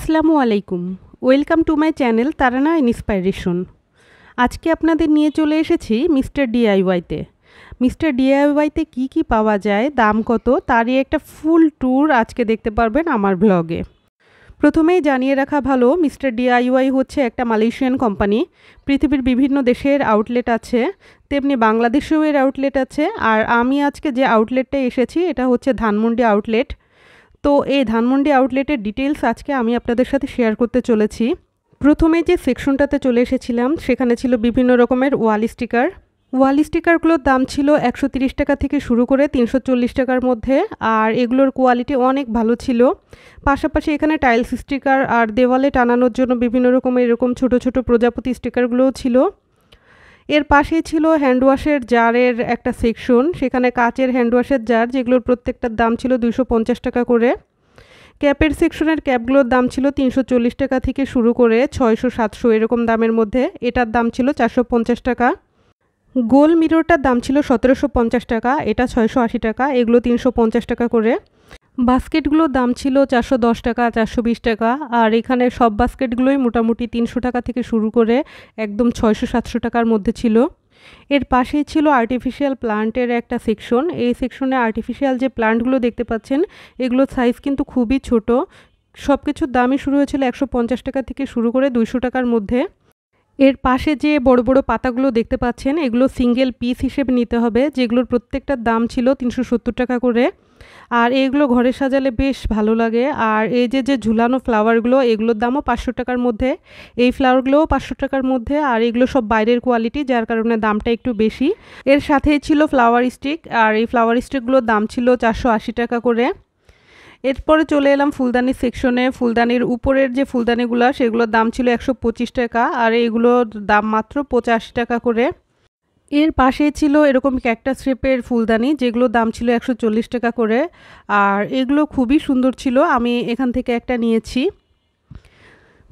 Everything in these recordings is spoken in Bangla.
আসসালামু আলাইকুম। Welcome to my channel Tarana inspiration. আজকে আপনাদের নিয়ে চলে এসেছি মিস্টার ডিআইওয়াইতে। মিস্টার ডিআইওয়াইতে কী পাওয়া যায়, দাম কত, তারই একটা ফুল ট্যুর আজকে দেখতে পারবেন আমার ব্লগে। প্রথমেই জানিয়ে রাখা ভালো, মিস্টার ডিআইওয়াই হচ্ছে একটা মালয়েশিয়ান কোম্পানি। পৃথিবীর বিভিন্ন দেশের আউটলেট আছে, তেমনি বাংলাদেশেও এর আউটলেট আছে। আর আমি আজকে যে আউটলেটটায় এসেছি এটা হচ্ছে ধানমন্ডি আউটলেট। তো এই ধানমন্ডি আউটলেটের ডিটেলস আজকে আমি আপনাদের সাথে শেয়ার করতে চলেছি। প্রথমে যে সেকশনটাতে চলে এসেছিলাম সেখানে ছিল বিভিন্ন রকমের ওয়াল স্টিকার। ওয়াল স্টিকারগুলোর দাম ছিল 130 টাকা থেকে শুরু করে 340 টাকার মধ্যে, আর এগুলোর কোয়ালিটি অনেক ভালো ছিল। পাশাপাশি এখানে টাইলস স্টিকার আর দেওয়ালে টানানোর জন্য বিভিন্ন রকমের এরকম ছোট ছোট প্রজাপতি স্টিকারগুলোও ছিল। এর পাশেই ছিল হ্যান্ডওয়াশের জারের একটা সেকশন, সেখানে কাচের হ্যান্ডওয়াশের জার যেগুলোর প্রত্যেকটার দাম ছিল 250 টাকা করে। ক্যাপের সেকশনের ক্যাপগুলোর দাম ছিল 340 টাকা থেকে শুরু করে 600-700 এরকম দামের মধ্যে, এটার দাম ছিল 450 টাকা। গোল মিররটার দাম ছিল 1750 টাকা, এটা 680 টাকা, এগুলো 350 টাকা করে। বাস্কেটগুলোর দাম ছিল 410 টাকা, 420 টাকা, আর এখানে সব বাস্কেটগুলোই মোটামুটি 300 টাকা থেকে শুরু করে একদম 600-700 টাকার মধ্যে ছিল। এর পাশেই ছিল আর্টিফিশিয়াল প্লান্টের একটা সেকশন। এই সেকশনে আর্টিফিশিয়াল যে প্লান্টগুলো দেখতে পাচ্ছেন এগুলোর সাইজ কিন্তু খুবই ছোট। সব কিছুর দামই শুরু হয়েছিল 150 টাকা থেকে শুরু করে 200 টাকার মধ্যে। এর পাশে যে বড় বড় পাতাগুলো দেখতে পাচ্ছেন এগুলো সিঙ্গেল পিস হিসেবে নিতে হবে, যেগুলোর প্রত্যেকটার দাম ছিল 370 টাকা করে। আর এইগুলো ঘরে সাজালে বেশ ভালো লাগে। আর এই যে ঝুলানো ফ্লাওয়ারগুলো এগুলোর দামও 500 টাকার মধ্যে, এই ফ্লাওয়ারগুলোও 500 টাকার মধ্যে। আর এগুলো সব বাইরের কোয়ালিটি, যার কারণে দামটা একটু বেশি। এর সাথেই ছিল ফ্লাওয়ার স্টিক, আর এই ফ্লাওয়ার স্টিকগুলোর দাম ছিল 480 টাকা করে। এরপরে চলে এলাম ফুলদানির সেকশনে। ফুলদানির উপরের যে ফুলদানিগুলো সেগুলোর দাম ছিল 125 টাকা, আর এগুলোর দাম মাত্র 85 টাকা করে। এর পাশে ছিল এরকম ক্যাকটাস শেপের ফুলদানি, যেগুলোর দাম ছিল 140 টাকা করে। আর এগুলো খুবই সুন্দর ছিল, আমি এখান থেকে একটা নিয়েছি।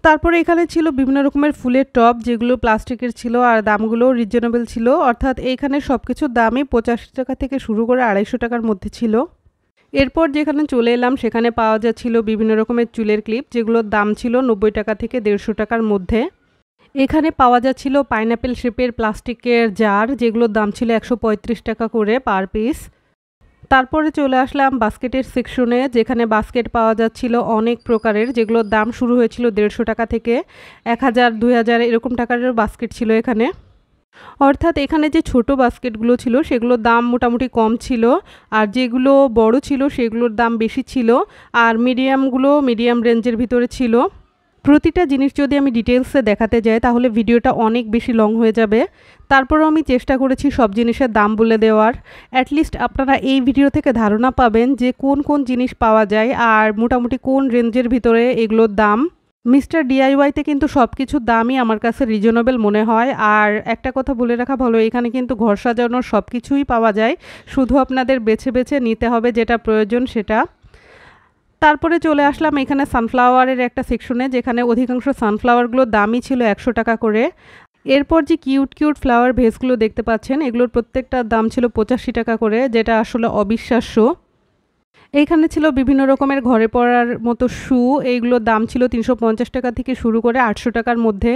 তারপরে এখানে ছিল বিভিন্ন রকমের ফুলের টব, যেগুলো প্লাস্টিকের ছিল আর দামগুলো রিজনেবল ছিল, অর্থাৎ এইখানে সব কিছুর দামই 85 টাকা থেকে শুরু করে 250 টাকার মধ্যে ছিল। এরপর যেখানে চলে এলাম সেখানে পাওয়া যাচ্ছিল বিভিন্ন রকমের চুলের ক্লিপ, যেগুলোর দাম ছিল 90 টাকা থেকে 150 টাকার মধ্যে। এখানে পাওয়া যাচ্ছিল পাইনাপেল শেপের প্লাস্টিকের জার, যেগুলোর দাম ছিল 135 টাকা করে পার পিস। তারপরে চলে আসলাম বাস্কেটের সেকশনে, যেখানে বাস্কেট পাওয়া যাচ্ছিল অনেক প্রকারের, যেগুলোর দাম শুরু হয়েছিল 150 টাকা থেকে 1000-2000 এরকম টাকার বাস্কেট ছিল এখানে। অর্থাৎ এখানে যে ছোট বাস্কেটগুলো ছিল সেগুলোর দাম মোটামুটি কম ছিল, আর যেগুলো বড় ছিল সেগুলোর দাম বেশি ছিল, আর মিডিয়ামগুলো মিডিয়াম রেঞ্জের ভিতরে ছিল। প্রতিটা জিনিস যদি আমি ডিটেলসে দেখাতে যাই তাহলে ভিডিওটা অনেক বেশি লং হয়ে যাবে। তারপরেও আমি চেষ্টা করেছি সব জিনিসের দাম বলে দেওয়ার। অ্যাটলিস্ট আপনারা এই ভিডিও থেকে ধারণা পাবেন যে কোন কোন জিনিস পাওয়া যায় আর মোটামুটি কোন রেঞ্জের ভিতরে এগুলোর দাম। মিস্টার ডিআইওয়াইতে কিন্তু সব কিছুর দামই আমার কাছে রিজনেবল মনে হয়। আর একটা কথা বলে রাখা ভালো, এখানে কিন্তু ঘর সাজানোর সব কিছুই পাওয়া যায়, শুধু আপনাদের বেছে বেছে নিতে হবে যেটা প্রয়োজন সেটা। তারপরে চলে আসলাম এখানে সানফ্লাওয়ারের একটা সেকশনে, যেখানে অধিকাংশ সানফ্লাওয়ারগুলোর দামই ছিল 100 টাকা করে। এরপর যে কিউট কিউট ফ্লাওয়ার ভেসগুলো দেখতে পাচ্ছেন এগুলোর প্রত্যেকটার দাম ছিল 85 টাকা করে, যেটা আসলে অবিশ্বাস্য। এইখানে ছিল বিভিন্ন রকমের ঘরে পরার মতো শু, এইগুলোর দাম ছিল 350 টাকা থেকে শুরু করে 800 টাকার মধ্যে।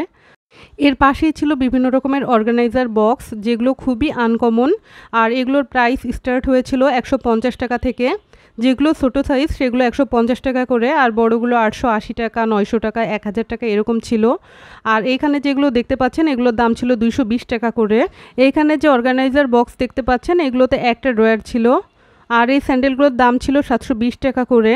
এর পাশেই ছিল বিভিন্ন রকমের অর্গানাইজার বক্স, যেগুলো খুবই আনকমন, আর এগুলোর প্রাইস স্টার্ট হয়েছিল 150 টাকা থেকে। যেগুলো ছোটো সাইজ সেগুলো 150 টাকা করে, আর বড়গুলো 880 টাকা, 900 টাকা, 1000 টাকা এরকম ছিল। আর এইখানে যেগুলো দেখতে পাচ্ছেন এগুলোর দাম ছিল 220 টাকা করে। এইখানে যে অর্গানাইজার বক্স দেখতে পাচ্ছেন এগুলোতে একটা ড্রয়ার ছিল, আর এই স্যান্ডেলগুলোর দাম ছিল 720 টাকা করে।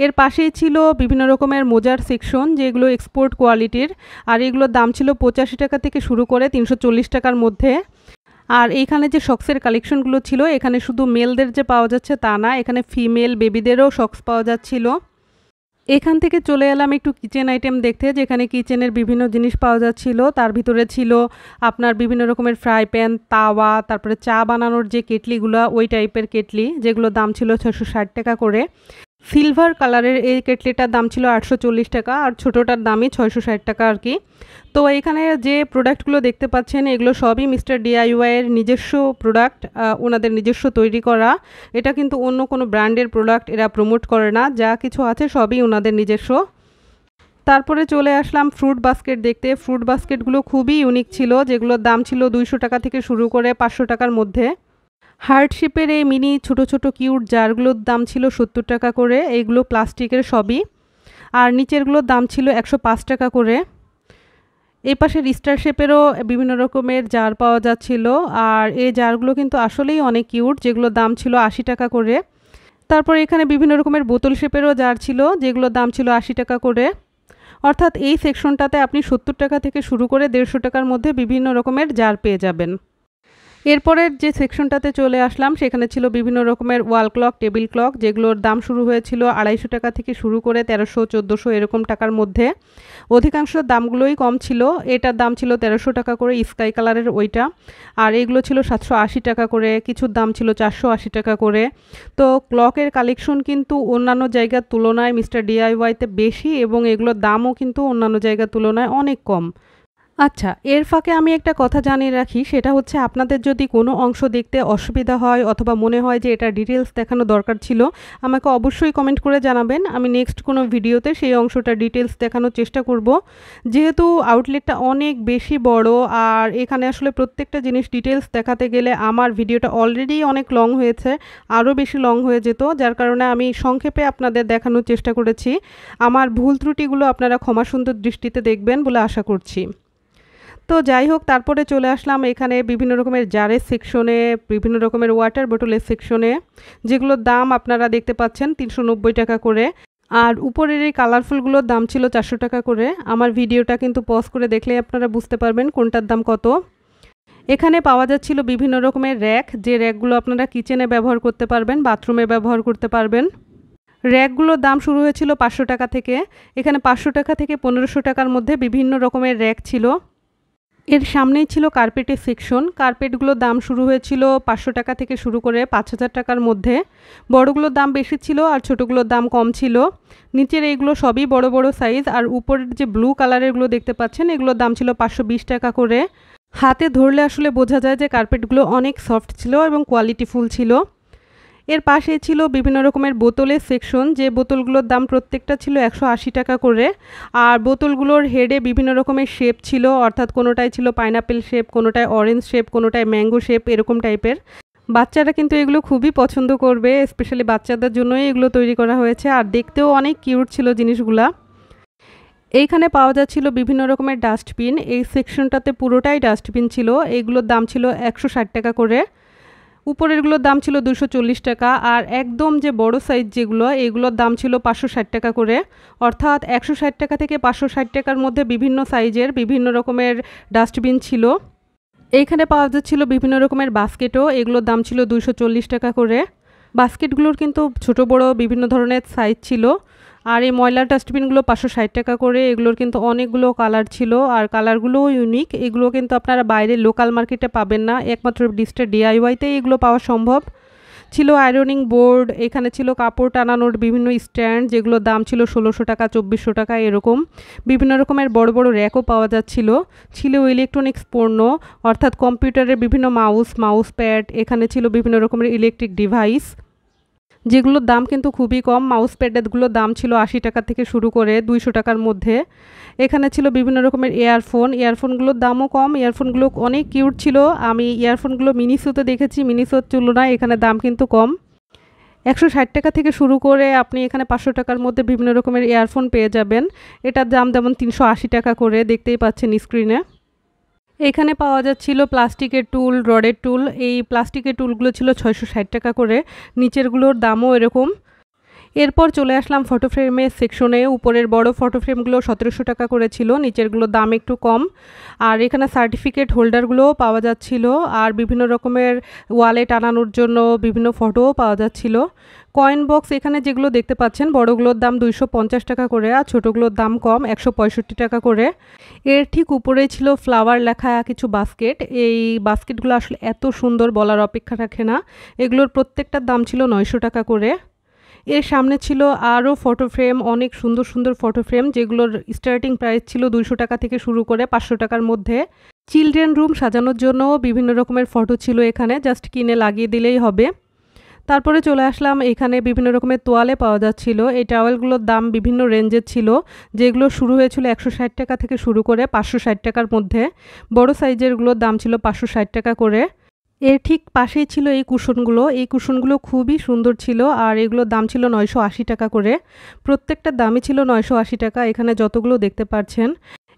এর পাশেই ছিল বিভিন্ন রকমের মোজার সেকশন, যেগুলো এক্সপোর্ট কোয়ালিটির, আর এগুলোর দাম ছিল 85 টাকা থেকে শুরু করে 340 টাকার মধ্যে। আর এইখানে যে শক্সের কালেকশনগুলো ছিল এখানে শুধু মেলদের যে পাওয়া যাচ্ছে তা না, এখানে ফিমেল বেবিদেরও শক্স পাওয়া যাচ্ছিল। এখান থেকে চলে এলাম একটু কিচেন আইটেম দেখতে, যেখানে কিচেনের বিভিন্ন জিনিস পাওয়া যাচ্ছিল। তার ভিতরে ছিল আপনার বিভিন্ন রকমের ফ্রাই প্যান, তাওয়া, তারপরে চা বানানোর যে কেটলিগুলো ওই টাইপের কেটলি, যেগুলোর দাম ছিল 660 টাকা করে। সিলভার কালারের এই কেটলিটার দাম ছিল 840 টাকা, আর ছোটোটার দামই 660 টাকা আর কি। তো এখানে যে প্রোডাক্টগুলো দেখতে পাচ্ছেন এগুলো সবই মিস্টার ডিআইওয়াইয়ের নিজস্ব প্রোডাক্ট, ওনাদের নিজস্ব তৈরি করা। এটা কিন্তু অন্য কোনো ব্র্যান্ডের প্রোডাক্ট এরা প্রমোট করে না, যা কিছু আছে সবই ওনাদের নিজস্ব। তারপরে চলে আসলাম ফ্রুট বাস্কেট দেখতে। ফ্রুট বাস্কেটগুলো খুবই ইউনিক ছিল, যেগুলোর দাম ছিল 200 টাকা থেকে শুরু করে 500 টাকার মধ্যে। হার্ট শেপের এই মিনি ছোট ছোট কিউট জারগুলোর দাম ছিল 70 টাকা করে, এইগুলো প্লাস্টিকের সবই। আর নিচেরগুলোর দাম ছিল 105 টাকা করে। এই পাশে স্টার শেপেরও বিভিন্ন রকমের জার পাওয়া যাচ্ছিল, আর এই জারগুলো কিন্তু আসলেই অনেক কিউট, যেগুলোর দাম ছিল 80 টাকা করে। তারপর এখানে বিভিন্ন রকমের বোতল শেপেরও জার ছিল, যেগুলোর দাম ছিল 80 টাকা করে। অর্থাৎ এই সেকশনটাতে আপনি 70 টাকা থেকে শুরু করে 150 টাকার মধ্যে বিভিন্ন রকমের জার পেয়ে যাবেন। এরপরের যে সেকশনটাতে চলে আসলাম সেখানে ছিল বিভিন্ন রকমের ওয়াল ক্লক, টেবিল ক্লক, যেগুলোর দাম শুরু হয়েছিল 250 টাকা থেকে শুরু করে 1300, 1400 এরকম টাকার মধ্যে। অধিকাংশ দামগুলোই কম ছিল। এটার দাম ছিল 1300 টাকা করে, স্কাই কালারের ওইটা। আর এগুলো ছিল 780 টাকা করে, কিছুর দাম ছিল 480 টাকা করে। তো ক্লকের কালেকশন কিন্তু অন্যান্য জায়গার তুলনায় মিস্টার ডিআইওয়াইতে বেশি, এবং এগুলোর দামও কিন্তু অন্যান্য জায়গার তুলনায় অনেক কম। আচ্ছা, এর ফাঁকে আমি একটা কথা জানিয়ে রাখি, সেটা হচ্ছে আপনাদের যদি কোনো অংশ দেখতে অসুবিধা হয় অথবা মনে হয় যে এটা ডিটেলস দেখানো দরকার ছিল, আমাকে অবশ্যই কমেন্ট করে জানাবেন। আমি নেক্সট কোনো ভিডিওতে সেই অংশটা ডিটেলস দেখানোর চেষ্টা করব। যেহেতু আউটলেটটা অনেক বেশি বড়, আর এখানে আসলে প্রত্যেকটা জিনিস ডিটেলস দেখাতে গেলে আমার ভিডিওটা অলরেডি অনেক লং হয়েছে, আরও বেশি লং হয়ে যেত, যার কারণে আমি সংক্ষেপে আপনাদের দেখানোর চেষ্টা করেছি। আমার ভুল ত্রুটিগুলো আপনারা ক্ষমাসুন্দর দৃষ্টিতে দেখবেন বলে আশা করছি। তো যাই হোক, তারপরে চলে আসলাম এখানে বিভিন্ন রকমের জারের সেকশনে, বিভিন্ন রকমের ওয়াটার বোতলের সেকশনে, যেগুলোর দাম আপনারা দেখতে পাচ্ছেন 390 টাকা করে। আর উপরের এই কালারফুলগুলোর দাম ছিল 400 টাকা করে। আমার ভিডিওটা কিন্তু পজ করে দেখলে আপনারা বুঝতে পারবেন কোনটার দাম কত। এখানে পাওয়া যাচ্ছিল বিভিন্ন রকমের র্যাক, যে র্যাকগুলো আপনারা কিচেনে ব্যবহার করতে পারবেন, বাথরুমে ব্যবহার করতে পারবেন। র্যাকগুলোর দাম শুরু হয়েছিল 500 টাকা থেকে। এখানে 500 টাকা থেকে 1500 টাকার মধ্যে বিভিন্ন রকমের র্যাক ছিল। এর সামনেই ছিল কার্পেটের সেকশন। কার্পেটগুলোর দাম শুরু হয়েছিল 500 টাকা থেকে শুরু করে 5000 টাকার মধ্যে। বড়গুলোর দাম বেশি ছিল আর ছোটোগুলোর দাম কম ছিল। নিচের এইগুলো সবই বড় বড় সাইজ, আর উপরের যে ব্লু কালারেরগুলো দেখতে পাচ্ছেন এগুলোর দাম ছিল 520 টাকা করে। হাতে ধরলে আসলে বোঝা যায় যে কার্পেটগুলো অনেক সফট ছিল এবং কোয়ালিটিফুল ছিল। এর পাশে ছিল বিভিন্ন রকমের বোতলের সেকশন, যে বোতলগুলোর দাম প্রত্যেকটা ছিল 180 টাকা করে। আর বোতলগুলোর হেডে বিভিন্ন রকমের শেপ ছিল, অর্থাৎ কোনোটায় ছিল পাইনাপেল শেপ, কোনোটায় অরেঞ্জ শেপ, কোনোটায় ম্যাঙ্গো শেপ, এরকম টাইপের। বাচ্চারা কিন্তু এগুলো খুবই পছন্দ করবে, স্পেশালি বাচ্চাদের জন্যই এগুলো তৈরি করা হয়েছে, আর দেখতেও অনেক কিউট ছিল জিনিসগুলা। এইখানে পাওয়া যাচ্ছিল বিভিন্ন রকমের ডাস্টবিন। এই সেকশনটাতে পুরোটাই ডাস্টবিন ছিল। এইগুলোর দাম ছিল 160 টাকা করে। উপরেরগুলোর দাম ছিল 240 টাকা, আর একদম যে বড় সাইজ যেগুলো, এগুলোর দাম ছিল 560 টাকা করে। অর্থাৎ 160 টাকা থেকে 560 টাকার মধ্যে বিভিন্ন সাইজের বিভিন্ন রকমের ডাস্টবিন ছিল। এইখানে পাওয়া যাচ্ছিল বিভিন্ন রকমের বাস্কেটও, এগুলোর দাম ছিল 240 টাকা করে। বাস্কেটগুলোর কিন্তু ছোট বড় বিভিন্ন ধরনের সাইজ ছিল। আর এই ময়লার ডাস্টবিনগুলো 560 টাকা করে। এগুলোর কিন্তু অনেকগুলো কালার ছিল, আর কালারগুলোও ইউনিক। এগুলো কিন্তু আপনারা বাইরে লোকাল মার্কেটে পাবেন না, একমাত্র মিস্টার ডিআইওয়াইতেই এগুলো পাওয়া সম্ভব। ছিল আয়রনিং বোর্ড, এখানে ছিল কাপড় টানানোর বিভিন্ন স্ট্যান্ড, যেগুলোর দাম ছিল 1600 টাকা, 2400 টাকা এরকম। বিভিন্ন রকমের বড় বড় র্যাকও পাওয়া যাচ্ছিল। ছিল ইলেকট্রনিক্স পণ্য, অর্থাৎ কম্পিউটারের বিভিন্ন মাউস প্যাড। এখানে ছিল বিভিন্ন রকমের ইলেকট্রিক ডিভাইস, যেগুলোর দাম কিন্তু খুবই কম। মাউস প্যাডগুলোর দাম ছিল 80 টাকা থেকে শুরু করে 200 টাকার মধ্যে। এখানে ছিল বিভিন্ন রকমের ইয়ারফোনগুলোর দামও কম। ইয়ারফোনগুলো অনেক কিউট ছিল। আমি ইয়ারফোনগুলো মিনিসোতে দেখেছি, মিনিসোর তুলনায় এখানে দাম কিন্তু কম। 160 টাকা থেকে শুরু করে আপনি এখানে 500 টাকার মধ্যে বিভিন্ন রকমের ইয়ারফোন পেয়ে যাবেন। এটার দাম যেমন 380 টাকা করে, দেখতেই পাচ্ছেন স্ক্রিনে। এখানে পাওয়া যাচ্ছিল প্লাস্টিকের টুল, রডের টুল। এই প্লাস্টিকের টুলগুলো ছিল 660 টাকা করে। নিচেরগুলোর দামও এরকম। এরপর চলে আসলাম ফটো ফ্রেমের সেকশনে। উপরের বড় ফটো ফ্রেমগুলো 1700 টাকা করে ছিল, নিচেরগুলোর দাম একটু কম। আর এখানে সার্টিফিকেট হোল্ডারগুলোও পাওয়া যাচ্ছিল, আর বিভিন্ন রকমের ওয়ালে টানানোর জন্য বিভিন্ন ফটোও পাওয়া যাচ্ছিল। কয়েন বক্স এখানে যেগুলো দেখতে পাচ্ছেন, বড়গুলোর দাম 250 টাকা করে, আর ছোটোগুলোর দাম কম 165 টাকা করে। এর ঠিক উপরেই ছিল ফ্লাওয়ার লেখা কিছু বাস্কেট। এই বাস্কেটগুলো আসলে এত সুন্দর, বলার অপেক্ষা রাখে না। এগুলোর প্রত্যেকটার দাম ছিল 900 টাকা করে। এর সামনে ছিল আরও ফটো ফ্রেম, অনেক সুন্দর সুন্দর ফটো ফ্রেম, যেগুলোর স্টার্টিং প্রাইস ছিল 200 টাকা থেকে শুরু করে 500 টাকার মধ্যে। চিলড্রেন রুম সাজানোর জন্য বিভিন্ন রকমের ফটো ছিল এখানে, জাস্ট কিনে লাগিয়ে দিলেই হবে। তারপরে চলে আসলাম, এখানে বিভিন্ন রকমের তোয়ালে পাওয়া যাচ্ছিল। এই টাওয়েলগুলোর দাম বিভিন্ন রেঞ্জের ছিল, যেগুলো শুরু হয়েছিল 160 টাকা থেকে শুরু করে 560 টাকার মধ্যে। বড় সাইজেরগুলোর দাম ছিল 560 টাকা করে। এর ঠিক পাশেই ছিল এই কুশনগুলো। এই কুশনগুলো খুবই সুন্দর ছিল, আর এগুলোর দাম ছিল 980 টাকা করে। প্রত্যেকটার দামই ছিল 980 টাকা, এখানে যতগুলো দেখতে পাচ্ছেন।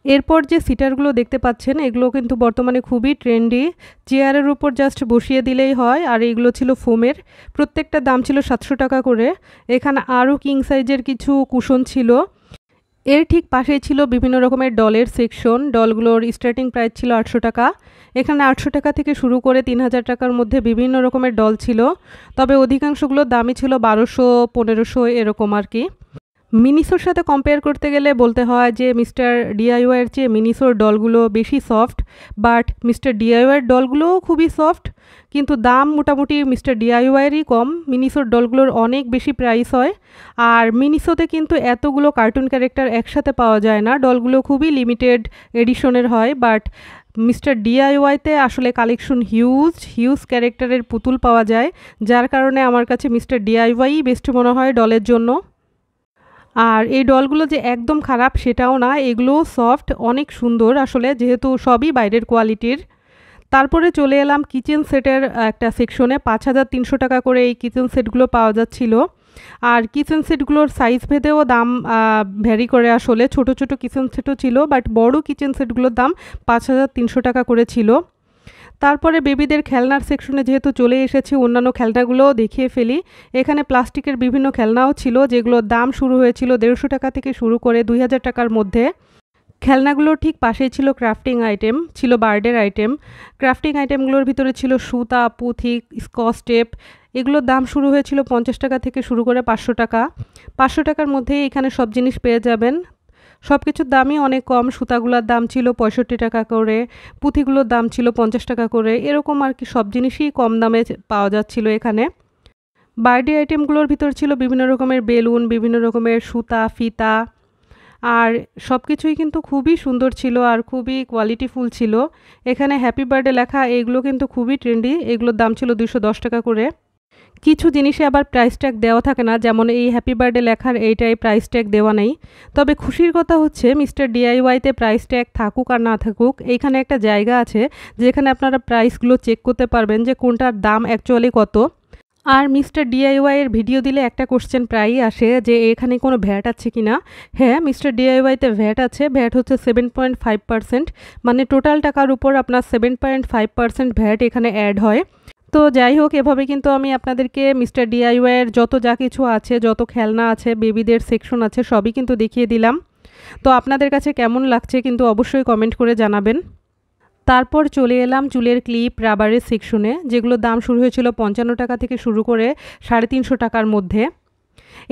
এরপর যে সিটারগুলো দেখতে পাচ্ছেন, এগুলো কিন্তু বর্তমানে খুবই ট্রেন্ডি। চেয়ারের উপর জাস্ট বসিয়ে দিলেই হয়, আর এগুলো ছিল ফোমের। প্রত্যেকটার দাম ছিল 700 টাকা করে। এখানে আরও কিং সাইজের কিছু কুশন ছিল। এর ঠিক পাশেই ছিল বিভিন্ন রকমের ডলের সেকশন। ডলগুলোর স্টার্টিং প্রাইস ছিল 800 টাকা। এখানে 800 টাকা থেকে শুরু করে 3000 টাকার মধ্যে বিভিন্ন রকমের ডল ছিল, তবে অধিকাংশগুলোর দামই ছিল 1200, 1500 এরকম আর কি। মিনিসোর সাথে কম্পেয়ার করতে গেলে বলতে হয় যে মিস্টার ডিআইওয়াইয়ের চেয়ে মিনিসোর ডলগুলো বেশি সফট, বাট মিস্টার ডিআইওয়াইয়ের ডলগুলোও খুবই সফট, কিন্তু দাম মোটামুটি মিস্টার ডিআইওয়াইয়েরই কম। মিনিসোর ডলগুলোর অনেক বেশি প্রাইস হয়, আর মিনিসোতে কিন্তু এতগুলো কার্টুন ক্যারেক্টার একসাথে পাওয়া যায় না। ডলগুলো খুবই লিমিটেড এডিশনের হয়, বাট মিস্টার ডিআইওয়াইতে আসলে কালেকশন হিউজ হিউজ ক্যারেক্টারের পুতুল পাওয়া যায়, যার কারণে আমার কাছে মিস্টার ডিআইওয়াই বেস্ট মনে হয় ডলের জন্য। আর এই ডলগুলো যে একদম খারাপ সেটাও না, এগুলোও সফট, অনেক সুন্দর আসলে, যেহেতু সবই বাইরের কোয়ালিটির। তারপরে চলে এলাম কিচেন সেটের একটা সেকশনে। 5300 টাকা করে এই কিচেন সেটগুলো পাওয়া যাচ্ছিল। আর কিচেন সেটগুলোর সাইজ ভেদেও দাম ভ্যারি করে আসলে। ছোট ছোট কিচেন সেটও ছিল, বাট বড় কিচেন সেটগুলোর দাম 5300 টাকা করে ছিল। তারপরে বেবিদের খেলনার সেকশনে যেহেতু চলে এসেছি, অন্যান্য খেলনাগুলোও দেখিয়ে ফেলি। এখানে প্লাস্টিকের বিভিন্ন খেলনাও ছিল, যেগুলোর দাম শুরু হয়েছিল 150 টাকা থেকে শুরু করে 2000 টাকার মধ্যে। খেলনাগুলোর ঠিক পাশেই ছিল ক্রাফটিং আইটেম, ছিল বার্ডের আইটেম। ক্রাফটিং আইটেমগুলোর ভিতরে ছিল সুতা, পুঁথি, স্কচ টেপ। এগুলোর দাম শুরু হয়েছিল 50 টাকা থেকে শুরু করে 500 টাকা। 500 টাকার মধ্যেই এখানে সব জিনিস পেয়ে যাবেন। সব কিছুর দামই অনেক কম। সুতাগুলোর দাম ছিল 65 টাকা করে, পুঁথিগুলোর দাম ছিল 50 টাকা করে, এরকম আর কি। সব জিনিসই কম দামে পাওয়া যাচ্ছিল এখানে। বার্থডে আইটেমগুলোর ভিতর ছিল বিভিন্ন রকমের বেলুন, বিভিন্ন রকমের সুতা, ফিতা, আর সব কিছুই কিন্তু খুবই সুন্দর ছিল আর খুবই কোয়ালিটিফুল ছিল। এখানে হ্যাপি বার্থডে লেখা, এগুলো কিন্তু খুবই ট্রেন্ডি। এগুলোর দাম ছিল 210 টাকা করে। কিছু জিনিসে আবার প্রাইস ট্যাগ দেওয়া থাকে না, যেমন এই হ্যাপি বার্থডে লেখার এইটাই প্রাইস ট্যাগ দেওয়া নেই। তবে খুশির কথা হচ্ছে মিস্টার ডিআইওয়াইতে প্রাইস ট্যাগ থাকুক আর না থাকুক, এইখানে একটা জায়গা আছে যেখানে আপনারা প্রাইসগুলো চেক করতে পারবেন যে কোনটার দাম অ্যাকচুয়ালি কত। আর মিস্টার ডিআইওয়াইয়ের ভিডিও দিলে একটা কোশ্চেন প্রায়ই আসে যে এখানে কোনো ভ্যাট আছে কি না। হ্যাঁ, মিস্টার ডিআইওয়াইতে ভ্যাট আছে। ভ্যাট হচ্ছে 7.5%, মানে টোটাল টাকার উপর আপনার 7.5% ভ্যাট এখানে অ্যাড হয়। তো যাই হোক, এভাবে কিন্তু আমি আপনাদেরকে মিস্টার ডিআইওয়াইয়ের যত যা কিছু আছে, যত খেলনা আছে, বেবিদের সেকশন আছে, সবই কিন্তু দেখিয়ে দিলাম। তো আপনাদের কাছে কেমন লাগছে কিন্তু অবশ্যই কমেন্ট করে জানাবেন। তারপর চলে এলাম চুলের ক্লিপ, রাবারের সেকশনে, যেগুলোর দাম শুরু হয়েছিল 55 টাকা থেকে শুরু করে 350 টাকার মধ্যে।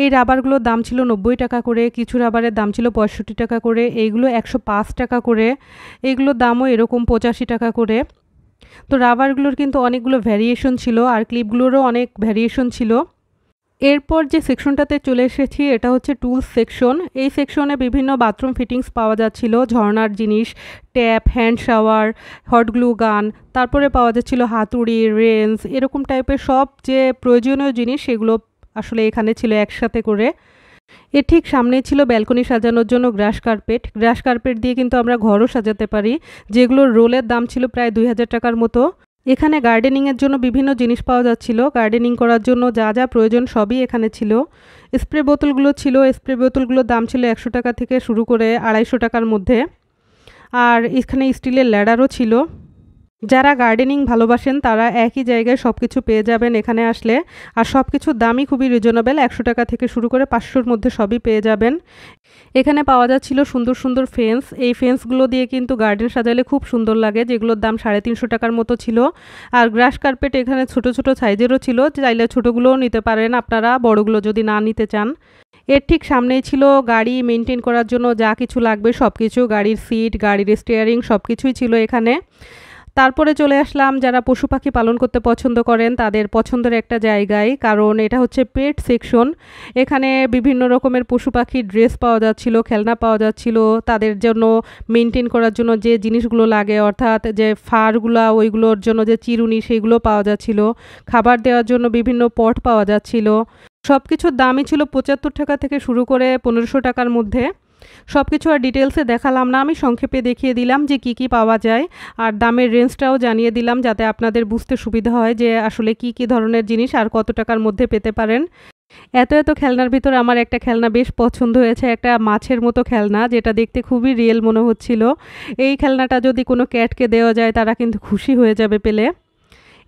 এই রাবারগুলোর দাম ছিল 90 টাকা করে, কিছু রাবারের দাম ছিল 65 টাকা করে, এইগুলো 105 টাকা করে, এইগুলোর দামও এরকম 85 টাকা করে। তো রাবারগুলোর কিন্তু অনেকগুলো ভ্যারিয়েশন ছিল, আর ক্লিপগুলোরও অনেক ভ্যারিয়েশন ছিল। এরপর যে সেকশনটাতে চলে এসেছি, এটা হচ্ছে টুলস সেকশন। এই সেকশনে বিভিন্ন বাথরুম ফিটিংস পাওয়া যাচ্ছিল, ঝর্নার জিনিস, tap, hand shower, hot glue গান, তারপরে পাওয়া যাচ্ছিল হাতুড়ি, রেঞ্জ, এরকম টাইপের সব যে প্রয়োজনীয় জিনিস সেগুলো আসলে এখানে ছিল একসাথে করে। এর ঠিক সামনেই ছিল ব্যালকনি সাজানোর জন্য গ্রাস কার্পেট। গ্রাস কার্পেট দিয়ে কিন্তু আমরা ঘরও সাজাতে পারি, যেগুলোর রোলের দাম ছিল প্রায় 2000 টাকার মতো। এখানে গার্ডেনিংয়ের জন্য বিভিন্ন জিনিস পাওয়া যাচ্ছিল। গার্ডেনিং করার জন্য যা যা প্রয়োজন সবই এখানে ছিল। স্প্রে বোতলগুলো ছিল, স্প্রে বোতলগুলোর দাম ছিল 100 টাকা থেকে শুরু করে 250 টাকার মধ্যে। আর এখানে স্টিলের ল্যাডারও ছিল। যারা গার্ডেনিং ভালোবাসেন তারা একই জায়গায় সব কিছু পেয়ে যাবেন এখানে আসলে। আর সব কিছুর দামই খুবই রিজনেবল, 100 টাকা থেকে শুরু করে 500-র মধ্যে সবই পেয়ে যাবেন। এখানে পাওয়া যাচ্ছিল সুন্দর সুন্দর ফেন্স। এই ফেন্সগুলো দিয়ে কিন্তু গার্ডেন সাজালে খুব সুন্দর লাগে, যেগুলোর দাম 350 টাকার মতো ছিল। আর গ্রাস কার্পেট এখানে ছোট ছোট সাইজেরও ছিল, চাইলে ছোটোগুলোও নিতে পারেন আপনারা, বড়গুলো যদি না নিতে চান। এর ঠিক সামনেই ছিল গাড়ি মেনটেন করার জন্য যা কিছু লাগবে সব কিছু, গাড়ির সিট, গাড়ির স্টিয়ারিং, সব কিছুই ছিল এখানে। তারপরে চলে আসলাম যারা পশু পাখি পালন করতে পছন্দ করেন তাদের পছন্দের একটা জায়গায়, কারণ এটা হচ্ছে পেট সেকশন। এখানে বিভিন্ন রকমের পশু পাখির ড্রেস পাওয়া যাচ্ছিল, খেলনা পাওয়া যাচ্ছিল, তাদের জন্য মেনটেন করার জন্য যে জিনিসগুলো লাগে অর্থাৎ যে ফারগুলা ওইগুলোর জন্য যে চিরুনি সেগুলো পাওয়া যাচ্ছিল, খাবার দেওয়ার জন্য বিভিন্ন পট পাওয়া যাচ্ছিল। সব কিছুর দামই ছিল 75 টাকা থেকে শুরু করে 1500 টাকার মধ্যে। সব কিছু আর ডিটেলসে দেখালাম না, আমি সংক্ষেপে দেখিয়ে দিলাম যে কি কি পাওয়া যায় আর দামের রেঞ্জটাও জানিয়ে দিলাম যাতে আপনাদের বুঝতে সুবিধা হয় যে আসলে কি কি ধরনের জিনিস আর কত টাকার মধ্যে পেতে পারেন। এত এত খেলনার ভিতরে আমার একটা খেলনা বেশ পছন্দ হয়েছে, একটা মাছের মতো খেলনা যেটা দেখতে খুবই রিয়েল মনে হচ্ছিল। এই খেলনাটা যদি কোনো ক্যাটকে দেওয়া যায় তারা কিন্তু খুশি হয়ে যাবে পেলে।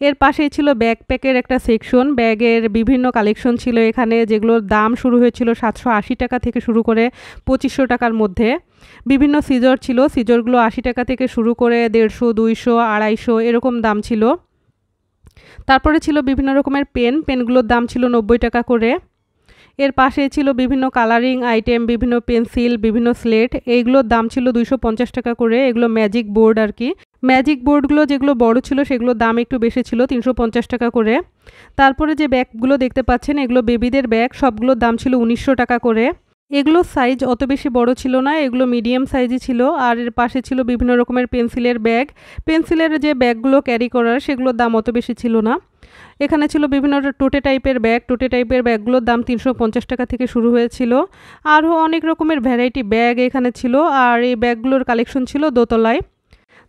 এর পাশেই ছিল ব্যাকপ্যাকের একটা সেকশন, ব্যাগের বিভিন্ন কালেকশন ছিল এখানে, যেগুলোর দাম শুরু হয়েছিল 780 টাকা থেকে শুরু করে 2500 টাকার মধ্যে। বিভিন্ন সিজর ছিল, সিজরগুলো 80 টাকা থেকে শুরু করে 150, 200, 250 এরকম দাম ছিল। তারপরে ছিল বিভিন্ন রকমের পেনগুলোর দাম ছিল 90 টাকা করে। এর পাশে ছিল বিভিন্ন কালারিং আইটেম, বিভিন্ন পেন্সিল, বিভিন্ন স্লেট, এইগুলোর দাম ছিল 250 টাকা করে। এগুলো ম্যাজিক বোর্ড আর কি। ম্যাজিক বোর্ডগুলো যেগুলো বড় ছিল সেগুলোর দাম একটু বেশি ছিল, 350 টাকা করে। তারপরে যে ব্যাগগুলো দেখতে পাচ্ছেন এগুলো বেবিদের ব্যাগ, সবগুলোর দাম ছিল 1900 টাকা করে। এগুলোর সাইজ অত বেশি বড় ছিল না, এগুলো মিডিয়াম সাইজই ছিল। আর এর পাশে ছিল বিভিন্ন রকমের পেন্সিলের ব্যাগ, পেন্সিলের যে ব্যাগগুলো ক্যারি করার সেগুলোর দাম অত বেশি ছিল না। এখানে ছিল বিভিন্ন টোটে টাইপের ব্যাগগুলোর দাম 350 টাকা থেকে শুরু হয়েছিল। আরও অনেক রকমের ভ্যারাইটি ব্যাগ এখানে ছিল, আর এই ব্যাগগুলোর কালেকশন ছিল দোতলায়।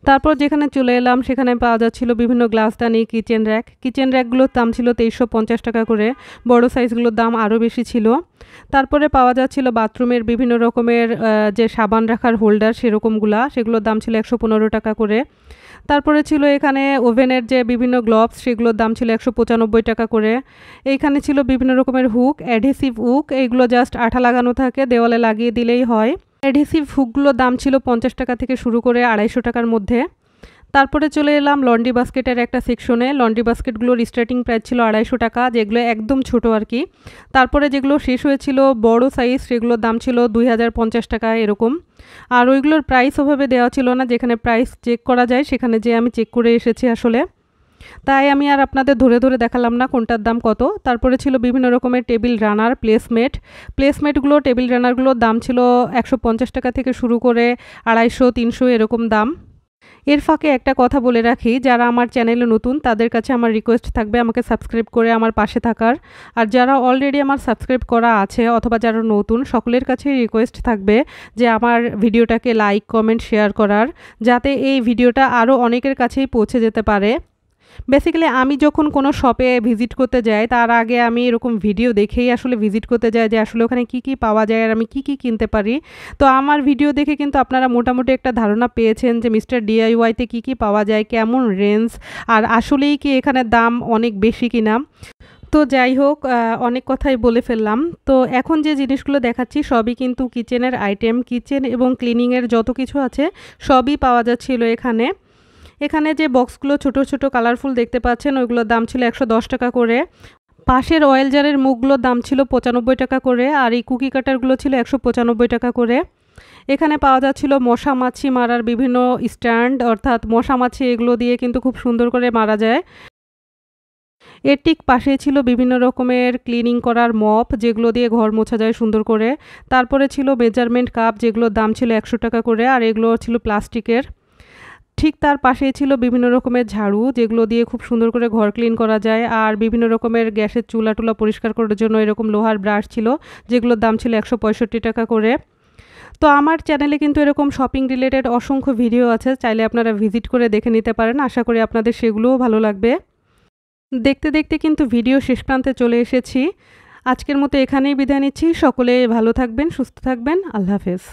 তারপর যেখানে চলে এলাম সেখানে পাওয়া যাচ্ছিল বিভিন্ন গ্লাসদানি, কিচেন র্যাকগুলোর দাম ছিল 2350 টাকা করে, বড় সাইজগুলোর দাম আরও বেশি ছিল। তারপরে পাওয়া যাচ্ছিল বাথরুমের বিভিন্ন রকমের যে সাবান রাখার হোল্ডার সেরকমগুলা, সেগুলোর দাম ছিল 115 টাকা করে। তারপরে ছিল এখানে ওভেনের যে বিভিন্ন গ্লোভস, সেগুলোর দাম ছিল 195 টাকা করে। এইখানে ছিল বিভিন্ন রকমের হুক, অ্যাডহেসিভ হুক, এইগুলো জাস্ট আঠা লাগানো থাকে, দেওয়ালে লাগিয়ে দিলেই হয়। অ্যাডহেসিভ হুকগুলোর দাম ছিল 50 টাকা থেকে শুরু করে 250 টাকার মধ্যে। তারপরে চলে এলাম লন্ড্রি বাস্কেটের একটা সেকশনে। লন্ড্রি বাস্কেটগুলোর স্টার্টিং প্রাইস ছিল 250 টাকা, যেগুলো একদম ছোট আর কি। তারপরে যেগুলো শেষ হয়েছিল বড় সাইজ সেগুলোর দাম ছিল 2050 টাকা এরকম। আর ওইগুলোর প্রাইস ওভাবে দেওয়া ছিল না, যেখানে প্রাইস চেক করা যায় সেখানে যে আমি চেক করে এসেছি আসলে, তাই আমি আর আপনাদের ধরে ধরে দেখালাম না কোনটার দাম কত। তারপরে ছিল বিভিন্ন রকমের টেবিল রানার, প্লেসমেটগুলো, টেবিল রানারগুলোর দাম ছিল 150 টাকা থেকে শুরু করে 250, 300 এরকম দাম। এর ফাঁকে একটা কথা বলে রাখি, যারা আমার চ্যানেলে নতুন তাদের কাছে আমার রিকোয়েস্ট থাকবে আমাকে সাবস্ক্রাইব করে আমার পাশে থাকার। আর যারা অলরেডি আমার সাবস্ক্রাইব করা আছে অথবা যারা নতুন, সকলের কাছেই রিকোয়েস্ট থাকবে যে আমার ভিডিওটাকে লাইক, কমেন্ট, শেয়ার করার, যাতে এই ভিডিওটা আরও অনেকের কাছেই পৌঁছে যেতে পারে। বেসিক্যালি আমি যখন কোনো শপে ভিজিট করতে যাই তার আগে আমি এরকম ভিডিও দেখেই আসলে ভিজিট করতে যাই যে আসলে ওখানে কি কি পাওয়া যায় আর আমি কি কি কিনতে পারি। তো আমার ভিডিও দেখে কিন্তু আপনারা মোটামুটি একটা ধারণা পেয়েছেন যে মিস্টার ডিআইওয়াইতে কি কি পাওয়া যায়, কেমন রেঞ্জ, আর আসলেই কি এখানে দাম অনেক বেশি কিনা। তো যাই হোক, অনেক কথাই বলে ফেললাম। তো এখন যে জিনিসগুলো দেখাচ্ছি সবই কিন্তু কিচেনের আইটেম, কিচেন এবং ক্লিনিংয়ের যত কিছু আছে সবই পাওয়া যাচ্ছিল এখানে। এখানে যে বক্সগুলো ছোট ছোট কালারফুল দেখতে পাচ্ছেন ওইগুলোর দাম ছিল 110 টাকা করে। পাশের অয়েল জারের মুখগুলোর দাম ছিল 95 টাকা করে, আর এই কুকি কাটারগুলো ছিল 195 টাকা করে। এখানে পাওয়া যাচ্ছিল মশা মাছি মারার বিভিন্ন স্ট্যান্ড, অর্থাৎ মশা মাছি এগুলো দিয়ে কিন্তু খুব সুন্দর করে মারা যায়। এর ঠিক পাশে ছিল বিভিন্ন রকমের ক্লিনিং করার মপ, যেগুলো দিয়ে ঘর মোছা যায় সুন্দর করে। তারপরে ছিল মেজারমেন্ট কাপ, যেগুলোর দাম ছিল 100 টাকা করে, আর এগুলো ছিল প্লাস্টিকের। ঠিক তার পাশেই ছিল বিভিন্ন রকমের ঝাড়ু, যেগুলো দিয়ে খুব সুন্দর করে ঘর ক্লিন করা যায়। আর বিভিন্ন রকমের গ্যাসের চুলা টুলা পরিষ্কার করার জন্য এরকম লোহার ব্রাশ ছিল, যেগুলোর দাম ছিল 165 টাকা করে। তো আমার চ্যানেলে কিন্তু এরকম শপিং রিলেটেড অসংখ্য ভিডিও আছে, চাইলে আপনারা ভিজিট করে দেখে নিতে পারেন। আশা করি আপনাদের সেগুলোও ভালো লাগবে। দেখতে দেখতে কিন্তু ভিডিও শেষ প্রান্তে চলে এসেছি। আজকের মতো এখানেই বিদায় নিচ্ছি। সকলে ভালো থাকবেন, সুস্থ থাকবেন। আল্লাহ হাফেজ।